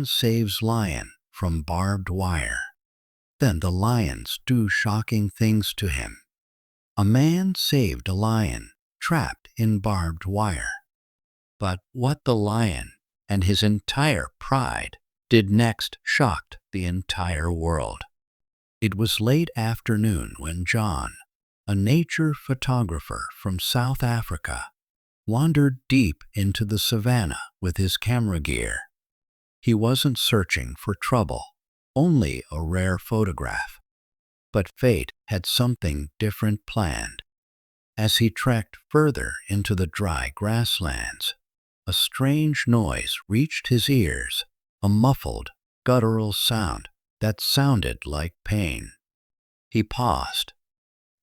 saves lion from barbed wire. Then the lions do shocking things to him. A man saved a lion trapped in barbed wire. But what the lion and his entire pride did next shocked the entire world. It was late afternoon when John, a nature photographer from South Africa, wandered deep into the savannah with his camera gear. He wasn't searching for trouble, only a rare photograph. But fate had something different planned. As he trekked further into the dry grasslands, a strange noise reached his ears, a muffled, guttural sound that sounded like pain. He paused.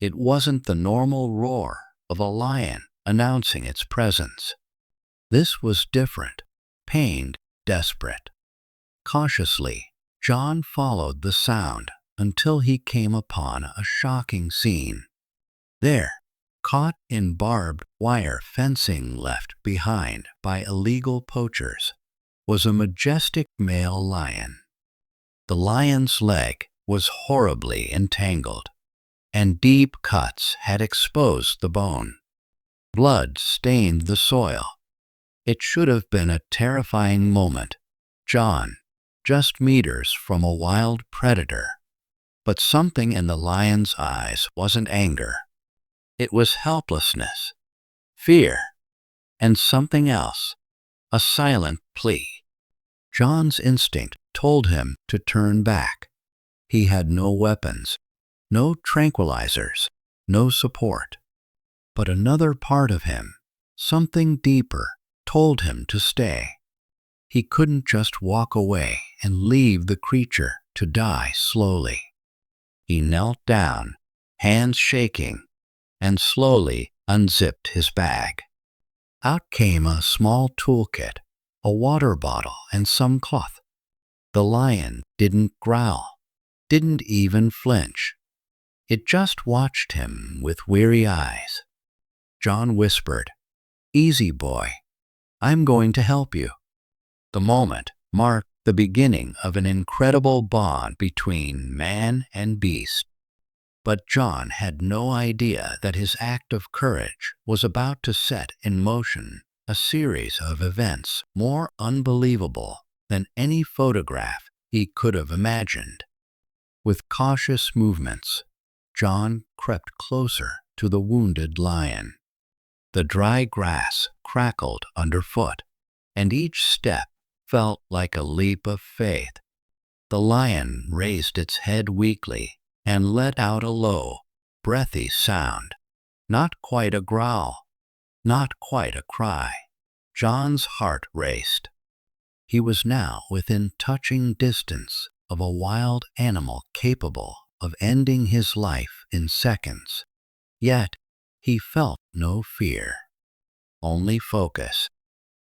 It wasn't the normal roar of a lion announcing its presence. This was different, pained, desperate. Cautiously, John followed the sound until he came upon a shocking scene. There, caught in barbed wire fencing left behind by illegal poachers, was a majestic male lion. The lion's leg was horribly entangled, and deep cuts had exposed the bone. Blood stained the soil. It should have been a terrifying moment. John, just meters from a wild predator. But something in the lion's eyes wasn't anger. It was helplessness, fear, and something else, a silent plea. John's instinct told him to turn back. He had no weapons, no tranquilizers, no support. But another part of him, something deeper, told him to stay. He couldn't just walk away and leave the creature to die slowly. He knelt down, hands shaking, and slowly unzipped his bag. Out came a small toolkit, a water bottle, and some cloth. The lion didn't growl, didn't even flinch. It just watched him with weary eyes. John whispered, "Easy, boy. I'm going to help you." The moment marked the beginning of an incredible bond between man and beast. But John had no idea that his act of courage was about to set in motion a series of events more unbelievable than any photograph he could have imagined. With cautious movements, John crept closer to the wounded lion. The dry grass crackled underfoot, and each step felt like a leap of faith. The lion raised its head weakly and let out a low, breathy sound. Not quite a growl, not quite a cry. John's heart raced. He was now within touching distance of a wild animal capable of ending his life in seconds. Yet he felt no fear, only focus.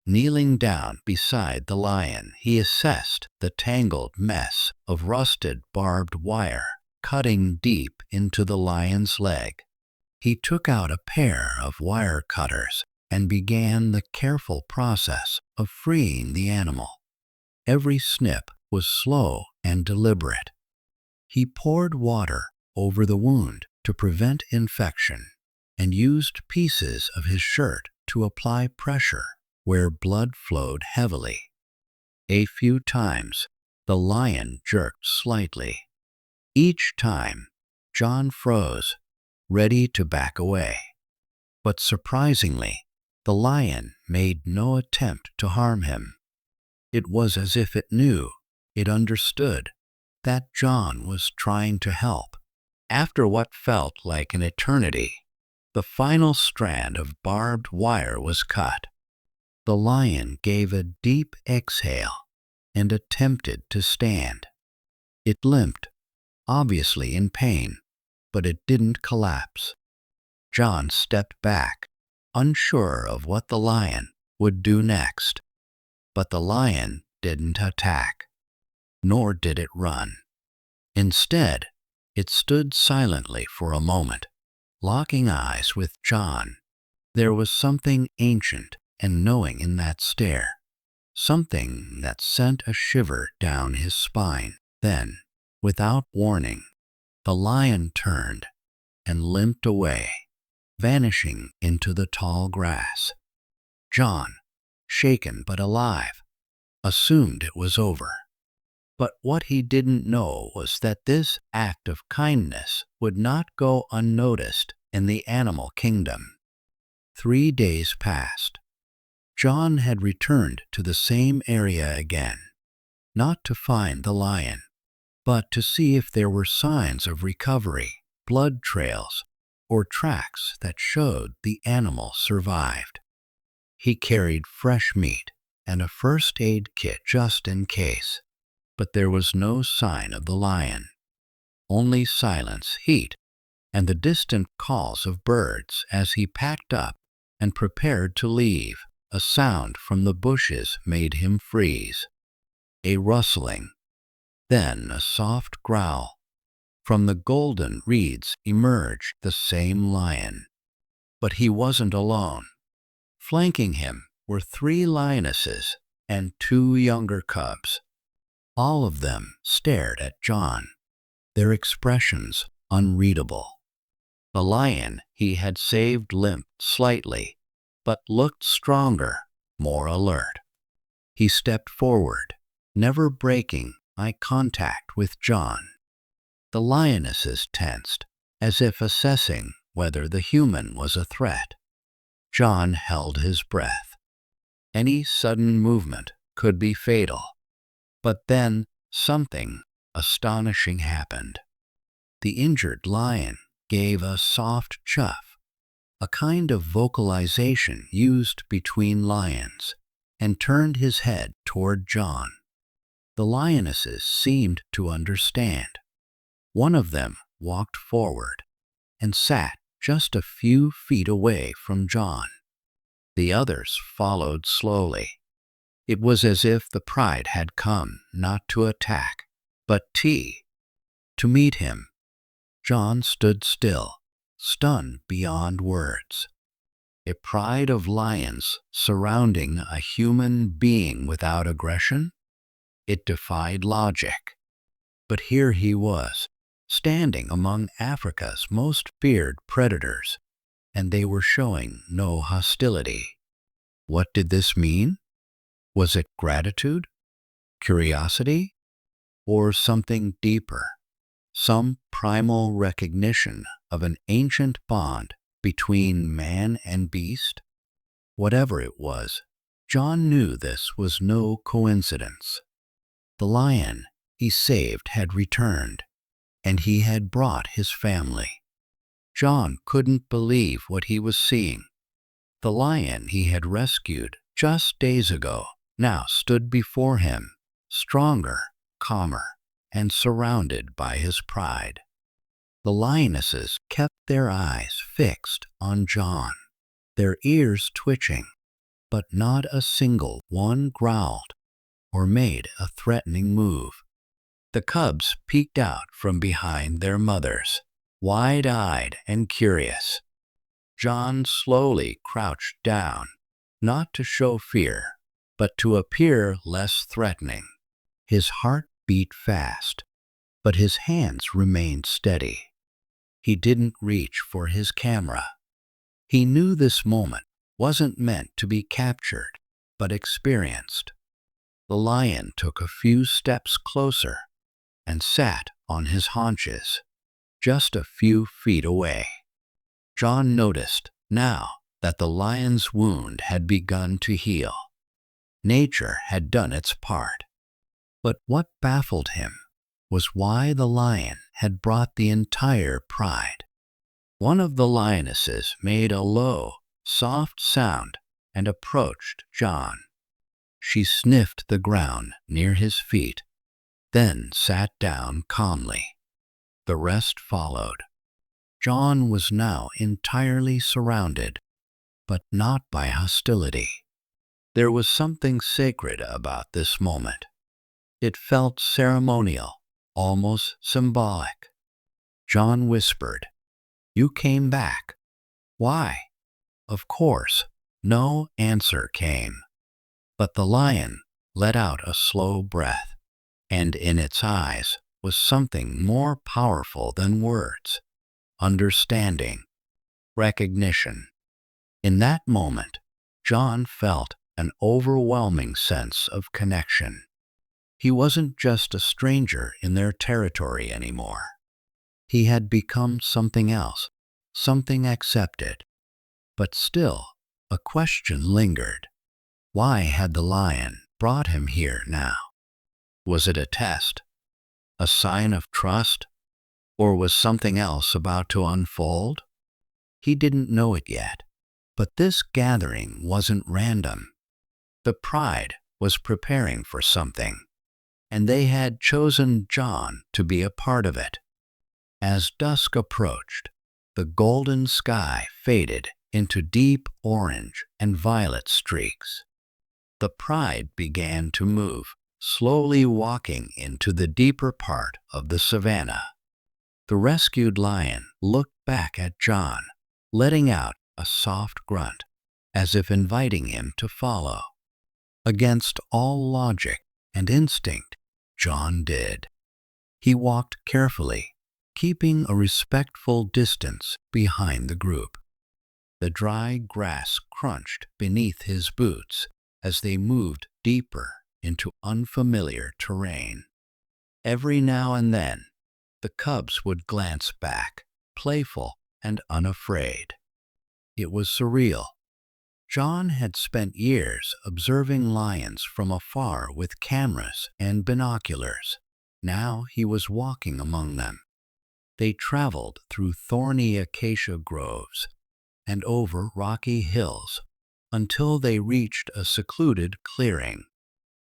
Kneeling down beside the lion, he assessed the tangled mess of rusted barbed wire cutting deep into the lion's leg. He took out a pair of wire cutters and began the careful process of freeing the animal. Every snip was slow and deliberate. He poured water over the wound to prevent infection and used pieces of his shirt to apply pressure where blood flowed heavily. A few times, the lion jerked slightly. Each time, John froze, ready to back away. But surprisingly, the lion made no attempt to harm him. It was as if it knew, it understood, that John was trying to help. After what felt like an eternity, the final strand of barbed wire was cut. The lion gave a deep exhale and attempted to stand. It limped, obviously in pain, but it didn't collapse. John stepped back, unsure of what the lion would do next. But the lion didn't attack, nor did it run. Instead, it stood silently for a moment, locking eyes with John. There was something ancient and knowing in that stare, something that sent a shiver down his spine. Then, without warning, the lion turned and limped away, vanishing into the tall grass. John, shaken but alive, assumed it was over. But what he didn't know was that this act of kindness would not go unnoticed in the animal kingdom. 3 days passed. John had returned to the same area again, not to find the lion, but to see if there were signs of recovery, blood trails, or tracks that showed the animal survived. He carried fresh meat and a first aid kit just in case, but there was no sign of the lion. Only silence, heat, and the distant calls of birds as he packed up and prepared to leave. A sound from the bushes made him freeze. A rustling, then a soft growl. From the golden reeds emerged the same lion. But he wasn't alone. Flanking him were 3 lionesses and 2 younger cubs. All of them stared at John, their expressions unreadable. The lion he had saved limped slightly, but looked stronger, more alert. He stepped forward, never breaking eye contact with John. The lionesses tensed, as if assessing whether the human was a threat. John held his breath. Any sudden movement could be fatal. But then something astonishing happened. The injured lion gave a soft chuff, a kind of vocalization used between lions, and turned his head toward John. The lionesses seemed to understand. One of them walked forward and sat just a few feet away from John. The others followed slowly. It was as if the pride had come not to attack, but to meet him. John stood still, stunned beyond words. A pride of lions surrounding a human being without aggression? It defied logic. But here he was, standing among Africa's most feared predators, and they were showing no hostility. What did this mean? Was it gratitude, curiosity, or something deeper? Some primal recognition of an ancient bond between man and beast? Whatever it was, John knew this was no coincidence. The lion he saved had returned, and he had brought his family. John couldn't believe what he was seeing. The lion he had rescued just days ago now stood before him, stronger, calmer, and surrounded by his pride. The lionesses kept their eyes fixed on John, their ears twitching, but not a single one growled or made a threatening move. The cubs peeked out from behind their mothers, wide-eyed and curious. John slowly crouched down, not to show fear, but to appear less threatening. His heart beat fast, but his hands remained steady. He didn't reach for his camera. He knew this moment wasn't meant to be captured, but experienced. The lion took a few steps closer and sat on his haunches, just a few feet away. John noticed now that the lion's wound had begun to heal. Nature had done its part. But what baffled him was why the lion had brought the entire pride. One of the lionesses made a low, soft sound and approached John. She sniffed the ground near his feet, then sat down calmly. The rest followed. John was now entirely surrounded, but not by hostility. There was something sacred about this moment. It felt ceremonial, almost symbolic. John whispered, "You came back. Why?" Of course, no answer came. But the lion let out a slow breath, and in its eyes was something more powerful than words: understanding, recognition. In that moment, John felt an overwhelming sense of connection. He wasn't just a stranger in their territory anymore. He had become something else, something accepted. But still, a question lingered. Why had the lion brought him here now? Was it a test, a sign of trust, or was something else about to unfold? He didn't know it yet. But this gathering wasn't random. The pride was preparing for something, and they had chosen John to be a part of it. As dusk approached, the golden sky faded into deep orange and violet streaks. The pride began to move, slowly walking into the deeper part of the savanna. The rescued lion looked back at John, letting out a soft grunt, as if inviting him to follow. Against all logic and instinct, John did. He walked carefully, keeping a respectful distance behind the group. The dry grass crunched beneath his boots as they moved deeper into unfamiliar terrain. Every now and then, the cubs would glance back, playful and unafraid. It was surreal. John had spent years observing lions from afar with cameras and binoculars. Now he was walking among them. They traveled through thorny acacia groves and over rocky hills until they reached a secluded clearing.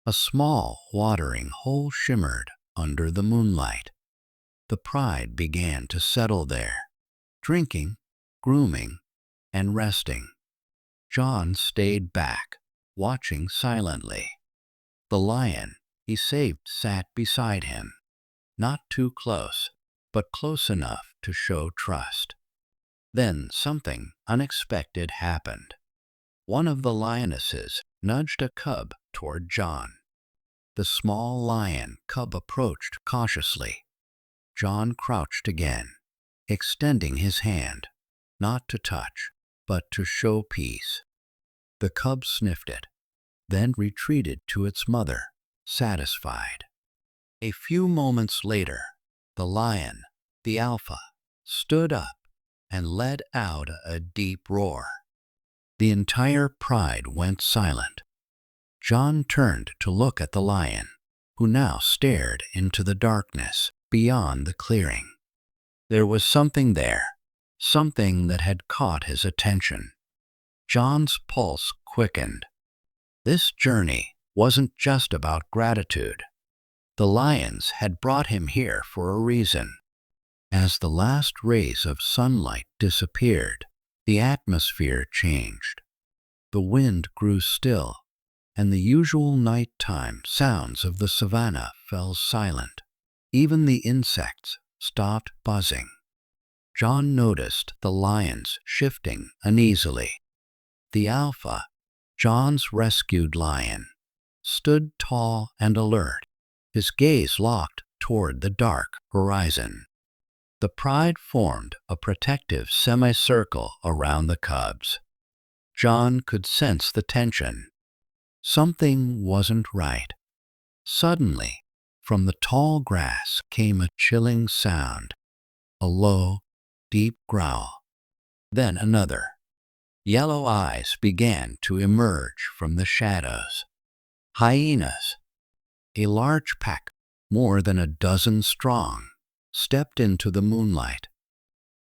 A small watering hole shimmered under the moonlight. The pride began to settle there, drinking, grooming, and resting. John stayed back, watching silently. The lion he saved sat beside him, not too close, but close enough to show trust. Then something unexpected happened. One of the lionesses nudged a cub toward John. The small lion cub approached cautiously. John crouched again, extending his hand, not to touch, but to show peace. The cub sniffed it, then retreated to its mother, satisfied. A few moments later, the lion, the alpha, stood up and let out a deep roar. The entire pride went silent. John turned to look at the lion, who now stared into the darkness beyond the clearing. There was something there, something that had caught his attention. John's pulse quickened. This journey wasn't just about gratitude. The lions had brought him here for a reason. As the last rays of sunlight disappeared, the atmosphere changed. The wind grew still, and the usual nighttime sounds of the savanna fell silent. Even the insects stopped buzzing. John noticed the lions shifting uneasily. The alpha, John's rescued lion, stood tall and alert, his gaze locked toward the dark horizon. The pride formed a protective semicircle around the cubs. John could sense the tension. Something wasn't right. Suddenly, from the tall grass came a chilling sound, a low, deep growl. Then another. Yellow eyes began to emerge from the shadows. Hyenas, a large pack, more than a dozen strong, stepped into the moonlight.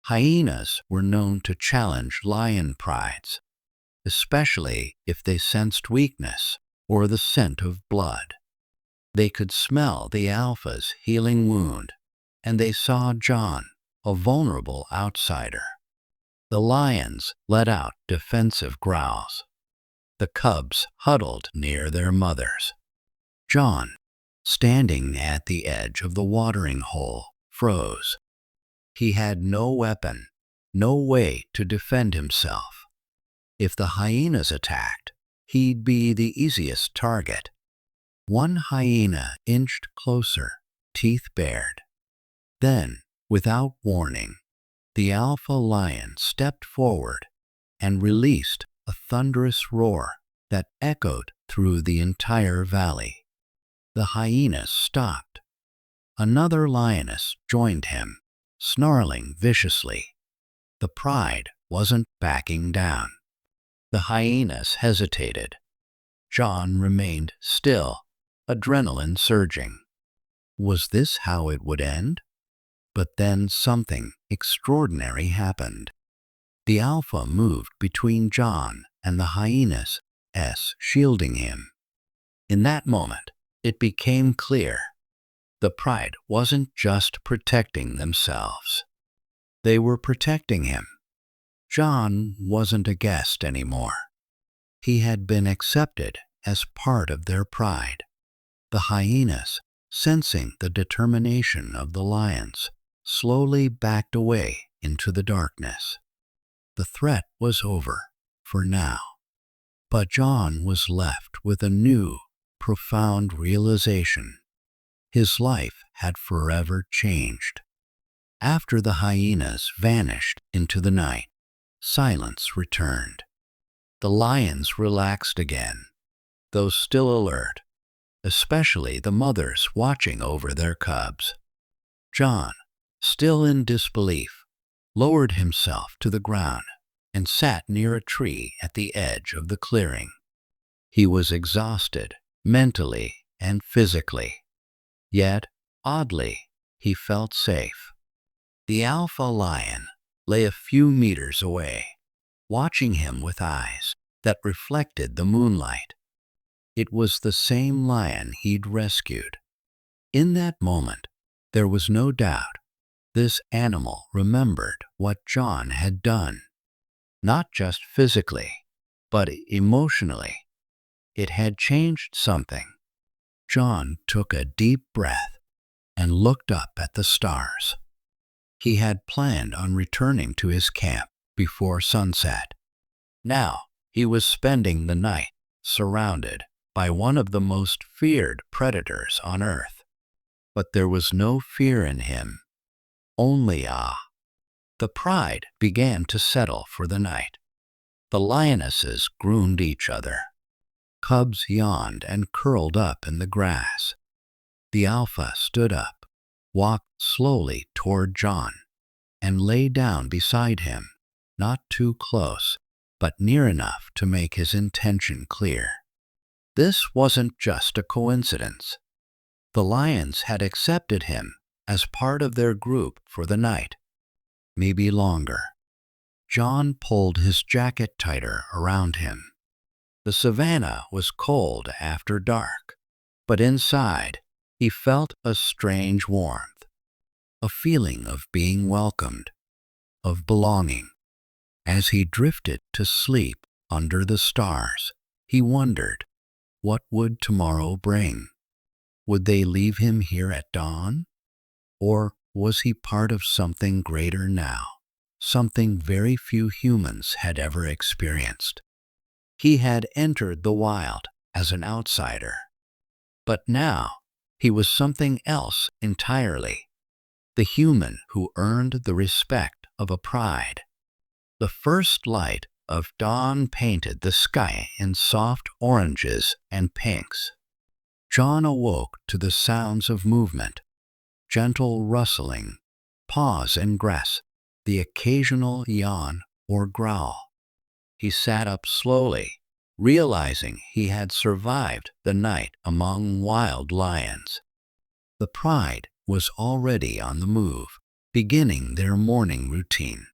Hyenas were known to challenge lion prides, especially if they sensed weakness or the scent of blood. They could smell the alpha's healing wound, and they saw John, a vulnerable outsider. The lions let out defensive growls. The cubs huddled near their mothers. John, standing at the edge of the watering hole, froze. He had no weapon, no way to defend himself. If the hyenas attacked, he'd be the easiest target. One hyena inched closer, teeth bared. Then, without warning, the alpha lion stepped forward and released a thunderous roar that echoed through the entire valley. The hyenas stopped. Another lioness joined him, snarling viciously. The pride wasn't backing down. The hyenas hesitated. John remained still, adrenaline surging. Was this how it would end? But then something extraordinary happened. The alpha moved between John and the hyenas, shielding him. In that moment, it became clear. The pride wasn't just protecting themselves. They were protecting him. John wasn't a guest anymore. He had been accepted as part of their pride. The hyenas, sensing the determination of the lions, slowly backed away into the darkness. The threat was over, for now. But John was left with a new, profound realization. His life had forever changed. After the hyenas vanished into the night, silence returned. The lions relaxed again, though still alert, especially the mothers watching over their cubs. John, still in disbelief, lowered himself to the ground and sat near a tree at the edge of the clearing. He was exhausted, mentally and physically. Yet, oddly, he felt safe. The alpha lion lay a few meters away, watching him with eyes that reflected the moonlight. It was the same lion he'd rescued. In that moment, there was no doubt. This animal remembered what John had done. Not just physically, but emotionally. It had changed something. John took a deep breath and looked up at the stars. He had planned on returning to his camp before sunset. Now he was spending the night surrounded by one of the most feared predators on earth. But there was no fear in him, only awe. The pride began to settle for the night. The lionesses groomed each other. Cubs yawned and curled up in the grass. The alpha stood up, walked slowly toward John, and lay down beside him, not too close, but near enough to make his intention clear. This wasn't just a coincidence. The lions had accepted him as part of their group for the night, maybe longer. John pulled his jacket tighter around him. The savannah was cold after dark, but inside he felt a strange warmth, a feeling of being welcomed, of belonging. As he drifted to sleep under the stars, he wondered, what would tomorrow bring? Would they leave him here at dawn? Or was he part of something greater now, something very few humans had ever experienced? He had entered the wild as an outsider, but now he was something else entirely, the human who earned the respect of a pride. The first light of dawn painted the sky in soft oranges and pinks. John awoke to the sounds of movement, gentle rustling, paws in grass, the occasional yawn or growl. He sat up slowly, realizing he had survived the night among wild lions. The pride was already on the move, beginning their morning routine.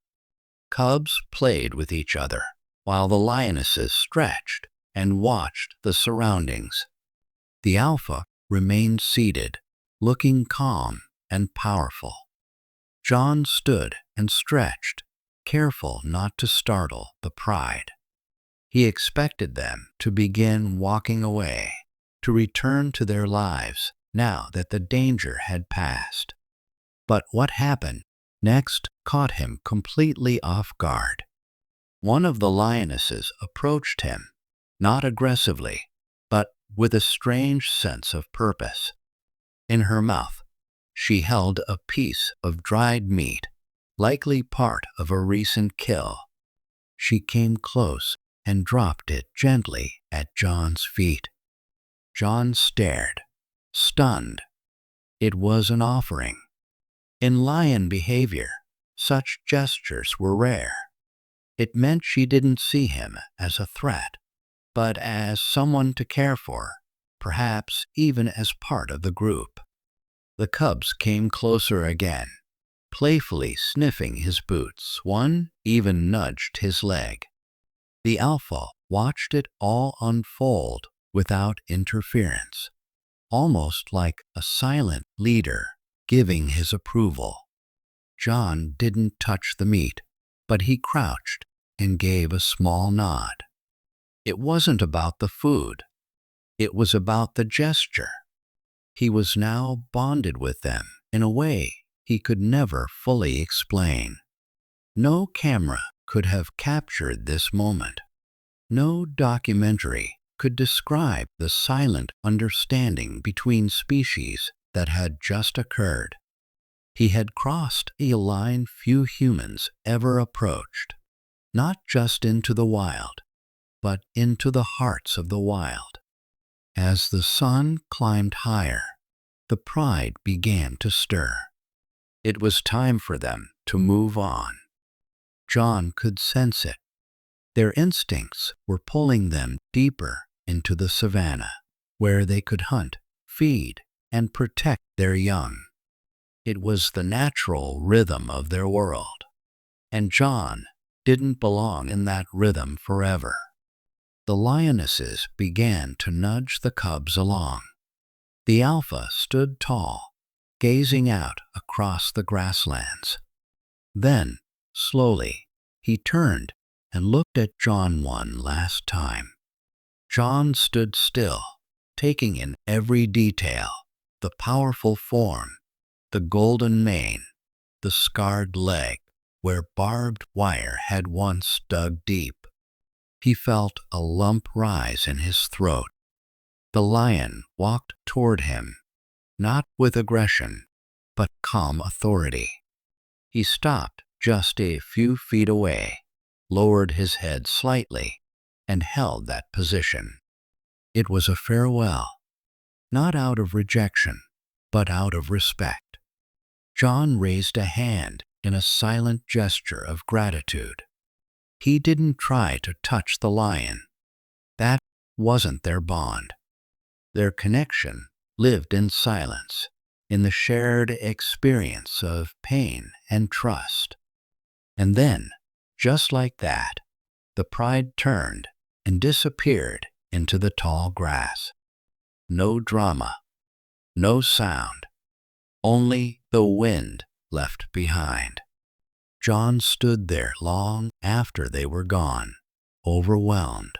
Cubs played with each other, while the lionesses stretched and watched the surroundings. The alpha remained seated, looking calm and powerful. John stood and stretched, careful not to startle the pride. He expected them to begin walking away, to return to their lives now that the danger had passed. But what happened next caught him completely off guard. One of the lionesses approached him, not aggressively, but with a strange sense of purpose. In her mouth, she held a piece of dried meat, likely part of a recent kill. She came close and dropped it gently at John's feet. John stared, stunned. It was an offering. In lion behavior, such gestures were rare. It meant she didn't see him as a threat, but as someone to care for, perhaps even as part of the group. The cubs came closer again, playfully sniffing his boots. One even nudged his leg. The alpha watched it all unfold without interference, almost like a silent leader giving his approval. John didn't touch the meat, but he crouched and gave a small nod. It wasn't about the food. It was about the gesture. He was now bonded with them in a way he could never fully explain. No camera could have captured this moment. No documentary could describe the silent understanding between species that had just occurred. He had crossed a line few humans ever approached, not just into the wild, but into the hearts of the wild. As the sun climbed higher, the pride began to stir. It was time for them to move on. John could sense it. Their instincts were pulling them deeper into the savanna, where they could hunt, feed, and protect their young. It was the natural rhythm of their world, and John didn't belong in that rhythm forever. The lionesses began to nudge the cubs along. The alpha stood tall, gazing out across the grasslands. Then, slowly, he turned and looked at John one last time. John stood still, taking in every detail: the powerful form, the golden mane, the scarred leg where barbed wire had once dug deep. He felt a lump rise in his throat. The lion walked toward him, not with aggression, but calm authority. He stopped just a few feet away, lowered his head slightly, and held that position. It was a farewell, not out of rejection, but out of respect. John raised a hand in a silent gesture of gratitude. He didn't try to touch the lion. That wasn't their bond. Their connection lived in silence, in the shared experience of pain and trust. And then, just like that, the pride turned and disappeared into the tall grass. No drama, no sound, only the wind left behind. John stood there long after they were gone, overwhelmed.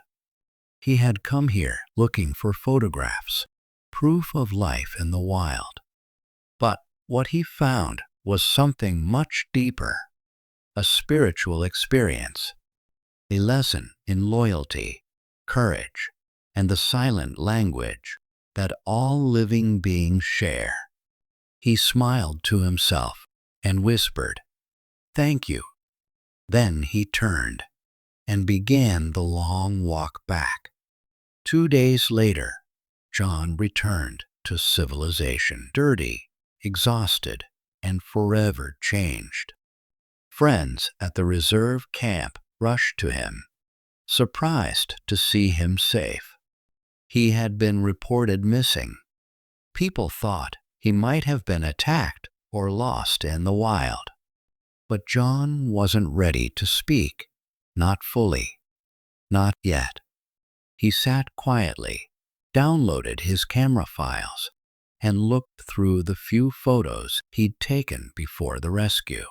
He had come here looking for photographs, proof of life in the wild. But what he found was something much deeper, a spiritual experience, a lesson in loyalty, courage, and the silent language that all living beings share. He smiled to himself and whispered, "Thank you." Then he turned and began the long walk back. 2 days later, John returned to civilization, dirty, exhausted, and forever changed. Friends at the reserve camp rushed to him, surprised to see him safe. He had been reported missing. People thought he might have been attacked or lost in the wild. But John wasn't ready to speak, not fully, not yet. He sat quietly, downloaded his camera files, and looked through the few photos he'd taken before the rescue.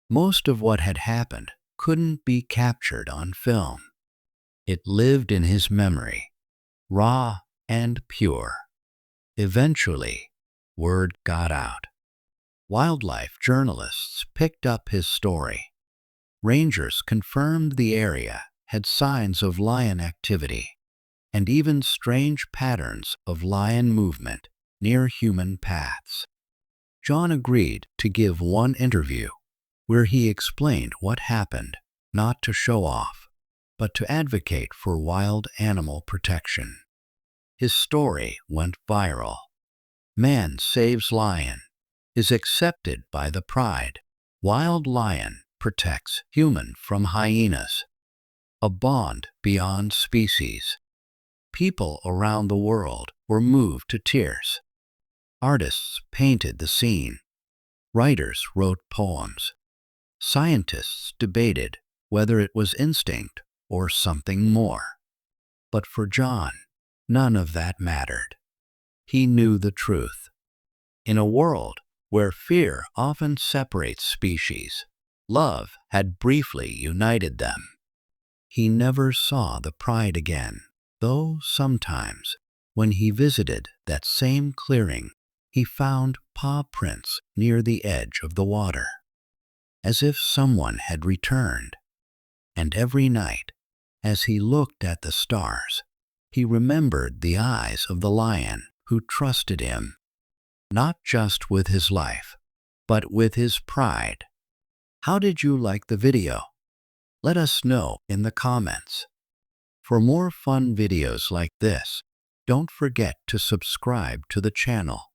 Most of what had happened couldn't be captured on film. It lived in his memory, raw and pure. Eventually, word got out. Wildlife journalists picked up his story. Rangers confirmed the area had signs of lion activity. and even strange patterns of lion movement near human paths. John agreed to give one interview where he explained what happened, not to show off, but to advocate for wild animal protection. His story went viral. Man saves lion is accepted by the pride. Wild lion protects human from hyenas. A bond beyond species. People around the world were moved to tears. Artists painted the scene. Writers wrote poems. Scientists debated whether it was instinct or something more. But for John, none of that mattered. He knew the truth. In a world where fear often separates species, love had briefly united them. He never saw the pride again, though sometimes, when he visited that same clearing, he found paw prints near the edge of the water, as if someone had returned. And every night, as he looked at the stars, he remembered the eyes of the lion who trusted him, not just with his life, but with his pride. How did you like the video? Let us know in the comments. For more fun videos like this, don't forget to subscribe to the channel.